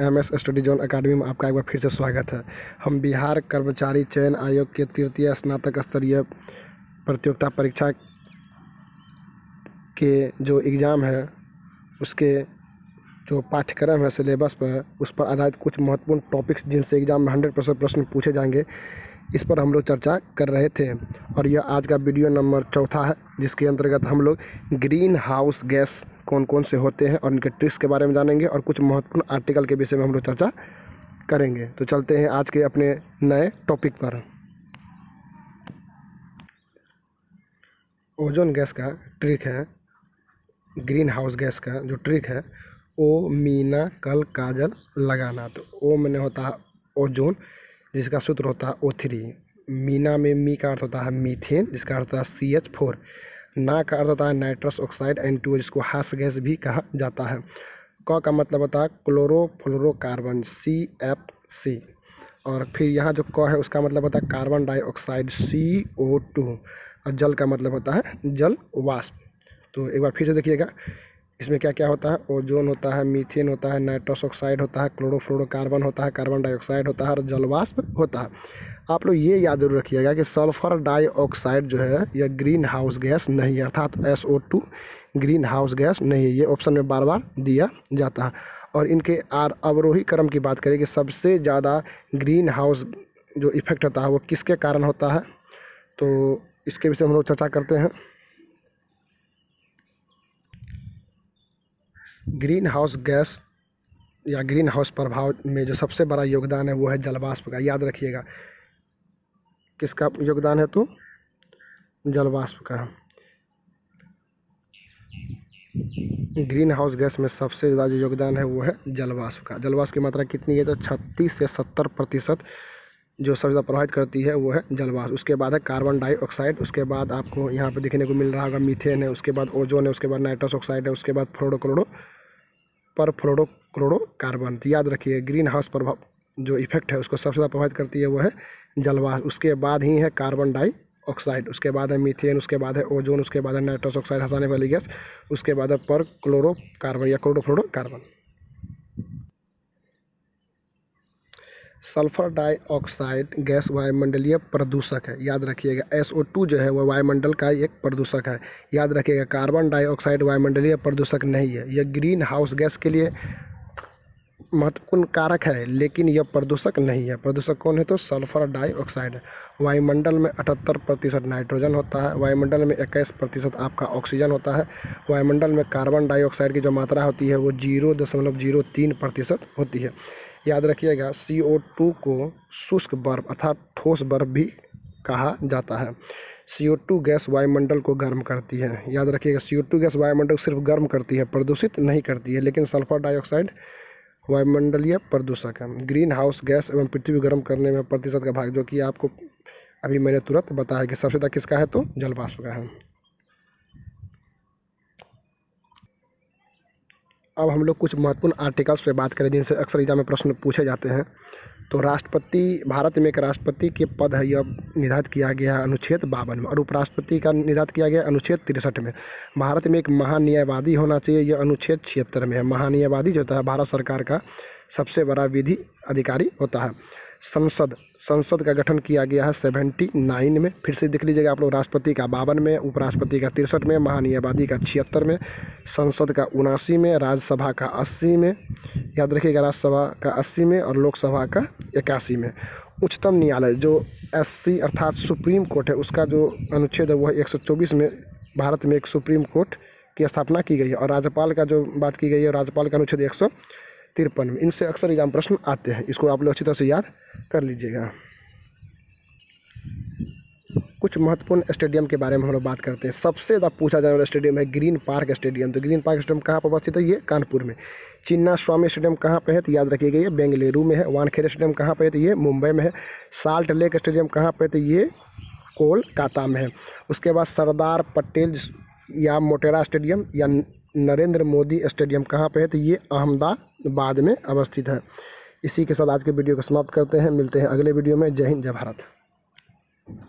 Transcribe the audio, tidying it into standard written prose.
MS study zone academy में आपका एक बार फिर से स्वागत है। हम बिहार कर्मचारी चयन आयोग के तृतीय स्नातक स्तरीय प्रतियोगिता परीक्षा के जो एग्ज़ाम है उसके जो पाठ्यक्रम है सिलेबस पर, उस पर आधारित कुछ महत्वपूर्ण टॉपिक्स जिनसे एग्ज़ाम में 100% प्रश्न पूछे जाएंगे, इस पर हम लोग चर्चा कर रहे थे। और यह आज का वीडियो नंबर 4 है, जिसके अंतर्गत हम लोग ग्रीन हाउस गैस कौन कौन से होते हैं और इनके ट्रिक्स के बारे में जानेंगे और कुछ महत्वपूर्ण आर्टिकल के विषय में हम लोग चर्चा करेंगे। तो चलते हैं आज के अपने नए टॉपिक पर। ओजोन गैस का ट्रिक है, ग्रीन हाउस गैस का जो ट्रिक है, ओ मीना कल काजल लगाना। तो ओ मैंने होता है ओजोन, जिसका सूत्र होता है O3। मीना में मी का अर्थ होता है मीथेन, जिसका अर्थ होता है CH4। ना का अर्थ होता है नाइट्रस ऑक्साइड N2, जिसको हास गैस भी कहा जाता है। क का मतलब होता है क्लोरोफ्लोरोकार्बन CFC। और फिर यहाँ जो क है उसका मतलब होता है कार्बन डाइऑक्साइड CO2। और जल का मतलब होता है जल वाष्प। तो एक बार फिर से देखिएगा, इसमें क्या क्या होता है। ओजोन होता है, मीथेन होता है, नाइट्रस ऑक्साइड होता है, क्लोरोफ्लोरोकार्बन होता है, कार्बन डाइऑक्साइड होता है और जलवाष्प होता है। आप लोग ये याद जरूर रखिएगा कि सल्फर डाइऑक्साइड जो है यह ग्रीन हाउस गैस नहीं है, अर्थात SO2 ग्रीन हाउस गैस नहीं है। ये ऑप्शन में बार बार दिया जाता है। और इनके अवरोही क्रम की बात करें कि सबसे ज़्यादा ग्रीन हाउस जो इफेक्ट होता है वो किसके कारण होता है, तो इसके विषय में हम लोग चर्चा करते हैं। ग्रीन हाउस गैस या ग्रीन हाउस प्रभाव में जो सबसे बड़ा योगदान है वो है जलवाष्प का। याद रखिएगा किसका योगदान है, तो जलवाष्प का। ग्रीन हाउस गैस में सबसे ज़्यादा जो योगदान है वो है जलवाष्प का। जलवाष्प की मात्रा कितनी है, तो 36 से 70% जो सबसे ज़्यादा प्रभावित करती है वो है जलवाष्प। उसके बाद है कार्बन डाइऑक्साइड, उसके बाद आपको यहाँ पे देखने को मिल रहा होगा मीथेन है, उसके बाद ओजोन है, उसके बाद नाइट्रस ऑक्साइड है, उसके बाद फ्लोरोक्लोरोकार्बन। तो याद रखिए ग्रीन हाउस प्रभाव जो इफेक्ट है उसको सबसे ज़्यादा प्रभावित करती है वो है जलवाष्प। उसके बाद ही है कार्बन डाइऑक्साइड, उसके बाद है मीथेन, उसके बाद है ओजोन, उसके बाद है नाइट्रस ऑक्साइड हंसाने वाली गैस, उसके बाद है परक्लोरोकार्बन या क्लोरोफ्लोरोकार्बन। सल्फर डाइऑक्साइड गैस वायुमंडलीय प्रदूषक है। याद रखिएगा SO2 जो है वह वायुमंडल का एक प्रदूषक है। याद रखिएगा कार्बन डाइऑक्साइड वायुमंडलीय प्रदूषक नहीं है। यह ग्रीन हाउस गैस के लिए महत्वपूर्ण कारक है, लेकिन यह प्रदूषक नहीं है। प्रदूषक कौन है, तो सल्फर डाइऑक्साइड है। वायुमंडल में 78% नाइट्रोजन होता है, वायुमंडल में 21% आपका ऑक्सीजन होता है, वायुमंडल में कार्बन डाइऑक्साइड की जो मात्रा होती है वो 0.03% होती है। याद रखिएगा CO2 को शुष्क बर्फ अर्थात ठोस बर्फ भी कहा जाता है। CO2 गैस वायुमंडल को गर्म करती है। याद रखिएगा CO2 गैस वायुमंडल को सिर्फ गर्म करती है, प्रदूषित नहीं करती है, लेकिन सल्फर डाइऑक्साइड वायुमंडलीय प्रदूषक है। ग्रीन हाउस गैस एवं पृथ्वी गर्म करने में प्रतिशत का भाग, जो कि आपको अभी मैंने तुरंत बताया कि सबसे ज़्यादा किसका है, तो जलवाष्प का है। अब हम लोग कुछ महत्वपूर्ण आर्टिकल्स पे बात करें जिनसे अक्सर एग्जाम में प्रश्न पूछे जाते हैं। तो राष्ट्रपति, भारत में एक राष्ट्रपति के पद है, यह निर्धारित किया गया है अनुच्छेद 52 में, और उपराष्ट्रपति का निर्धारित किया गया अनुच्छेद 63 में। भारत में एक महान्यायवादी होना चाहिए, यह अनुच्छेद 76 में है। महान्यायवादी जो होता है भारत सरकार का सबसे बड़ा विधि अधिकारी होता है। संसद का गठन किया गया है 79 में। फिर से देख लीजिएगा आप लोग, राष्ट्रपति का 52 में, उपराष्ट्रपति का 63 में, महान्यायवादी का 76 में, संसद का 79 में, राज्यसभा का 80 में। याद रखिएगा राज्यसभा का 80 में और लोकसभा का 81 में। उच्चतम न्यायालय जो SC अर्थात सुप्रीम कोर्ट है, उसका जो अनुच्छेद है वो है 124 में। भारत में एक सुप्रीम कोर्ट की स्थापना की गई है। और राज्यपाल का जो बात की गई है, राज्यपाल का अनुच्छेद 153 में। इनसे अक्सर एग्जाम प्रश्न आते हैं, इसको आप लोग अच्छी तरह से याद कर लीजिएगा। कुछ महत्वपूर्ण स्टेडियम के बारे में हम लोग बात करते हैं। सबसे ज़्यादा पूछा जाने वाला स्टेडियम है ग्रीन पार्क स्टेडियम। तो ग्रीन पार्क स्टेडियम कहाँ पर अवस्थित है, ये कानपुर में। चिन्ना स्वामी स्टेडियम कहाँ पे है, तो याद रखिएगा ये बेंगलुरु में है। वानखेड़े स्टेडियम कहाँ पे है, तो ये मुंबई में है। साल्ट लेक स्टेडियम कहाँ पे है, तो ये कोलकाता में है। उसके बाद सरदार पटेल या मोटेरा स्टेडियम या नरेंद्र मोदी स्टेडियम कहाँ पे है, तो ये अहमदाबाद में अवस्थित है। इसी के साथ आज के वीडियो को समाप्त करते हैं। मिलते हैं अगले वीडियो में। जय हिंद, जय भारत।